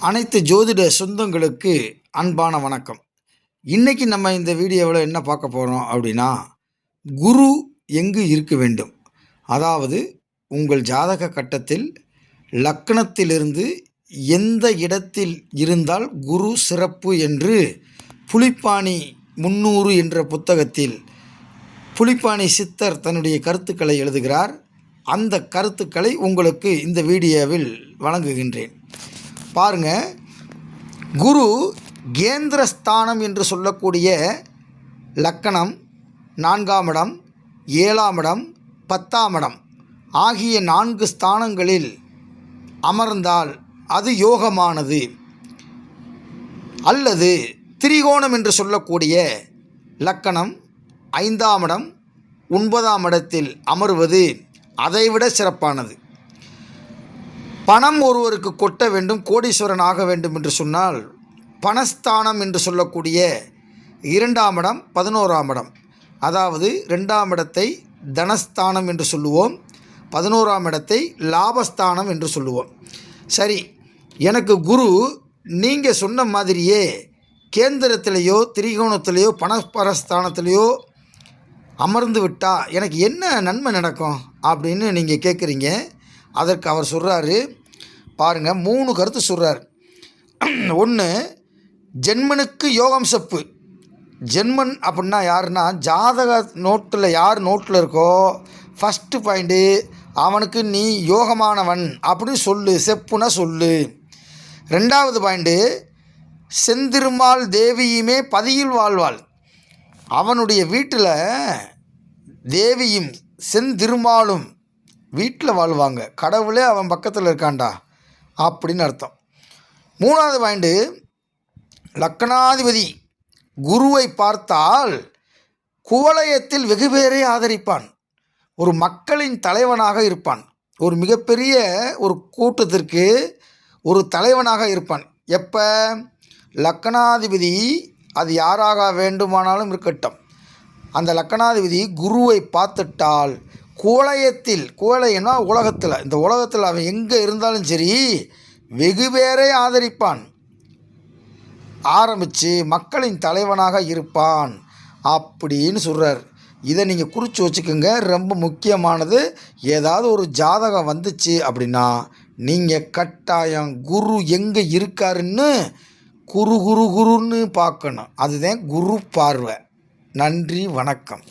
அனைத்து ஜோதிட சொந்தங்களுக்கு அன்பான வணக்கம். இன்றைக்கி நம்ம இந்த வீடியோவில் என்ன பார்க்க போகிறோம் அப்படின்னா, குரு எங்கு இருக்க வேண்டும், அதாவது உங்கள் ஜாதக கட்டத்தில் லக்னத்திலிருந்து எந்த இடத்தில் இருந்தால் குரு சிறப்பு என்று புலிப்பாணி 300 என்ற புத்தகத்தில் புலிப்பாணி சித்தர் தன்னுடைய கருத்துக்களை எழுதுகிறார். அந்த கருத்துக்களை உங்களுக்கு இந்த வீடியோவில் வழங்குகின்றேன். பாருங்க, குரு கேந்திரஸ்தானம் என்று சொல்லக்கூடிய லக்கணம் 4ஆம் இடம், 7ஆம் இடம், 10ஆம் இடம் ஆகிய 4 ஸ்தானங்களில் அமர்ந்தால் அது யோகமானது. அல்லது திரிகோணம் என்று சொல்லக்கூடிய லக்கணம் 5ஆம் இடம், 9ஆம் இடத்தில் அமர்வது அதைவிட சிறப்பானது. பணம் ஒருவருக்கு கொட்ட வேண்டும், கோடீஸ்வரன் ஆக வேண்டும் என்று சொன்னால் பணஸ்தானம் என்று சொல்லக்கூடிய 2ஆம் இடம், 11ஆம் இடம், அதாவது 2ஆம் இடத்தை தனஸ்தானம் என்று சொல்லுவோம், 11ஆம் இடத்தை லாபஸ்தானம் என்று சொல்லுவோம். சரி, எனக்கு குரு நீங்கள் சொன்ன மாதிரியே கேந்திரத்திலேயோ திரிகோணத்திலேயோ பணப்பரஸ்தானத்திலேயோ அமர்ந்து விட்டால் எனக்கு என்ன நன்மை நடக்கும் அப்படின்னு நீங்கள் கேட்குறீங்க. அதற்கு அவர் சொல்கிறாரு, பாருங்கள், 3 கருத்து சொல்கிறார். 1, ஜென்மனுக்கு யோகம் செப்பு. ஜென்மன் அப்படின்னா யாருன்னா, ஜாதக நோட்டில் யார் நோட்டில் இருக்கோ ஃபஸ்ட்டு பாயிண்ட்டு அவனுக்கு நீ யோகமானவன் அப்படின்னு சொல்லு, செப்புனா சொல்லு. 2வது பாயிண்ட்டு, செந்திருமால் தேவியுமே பதியில் வாழ்வாள். அவனுடைய வீட்டில் தேவியும் செந்திருமாலும் வீட்டில் வாழ்வாங்க, கடவுளே அவன் பக்கத்தில் இருக்கான்டா அப்படின்னு அர்த்தம். 3வது பாயிண்ட்டு, லக்னாதிபதி குருவை பார்த்தால் குவலயத்தில் வெகு பேரை ஆதரிப்பான், ஒரு மக்களின் தலைவனாக இருப்பான், ஒரு மிகப்பெரிய ஒரு கூட்டத்திற்கு ஒரு தலைவனாக இருப்பான். எப்போ? லக்னாதிபதி அது யாராக வேண்டுமானாலும் இருக்கட்டும், அந்த லக்னாதிபதி குருவை பார்த்துட்டால் குவலயத்தில், குவலயம்னா உலகத்தில், இந்த உலகத்தில் அவன் எங்கே இருந்தாலும் சரி வெகு பேரை ஆதரிப்பான், ஆரம்பித்து மக்களின் தலைவனாக இருப்பான் அப்படின்னு சொல்கிறார். இதை நீங்கள் குறித்து வச்சுக்கோங்க, ரொம்ப முக்கியமானது. ஏதாவது ஒரு ஜாதகம் வந்துச்சு அப்படின்னா நீங்கள் கட்டாயம் குரு எங்கே இருக்காருன்னு குருன்னு பார்க்கணும். அதுதான் குரு பார்வை. நன்றி, வணக்கம்.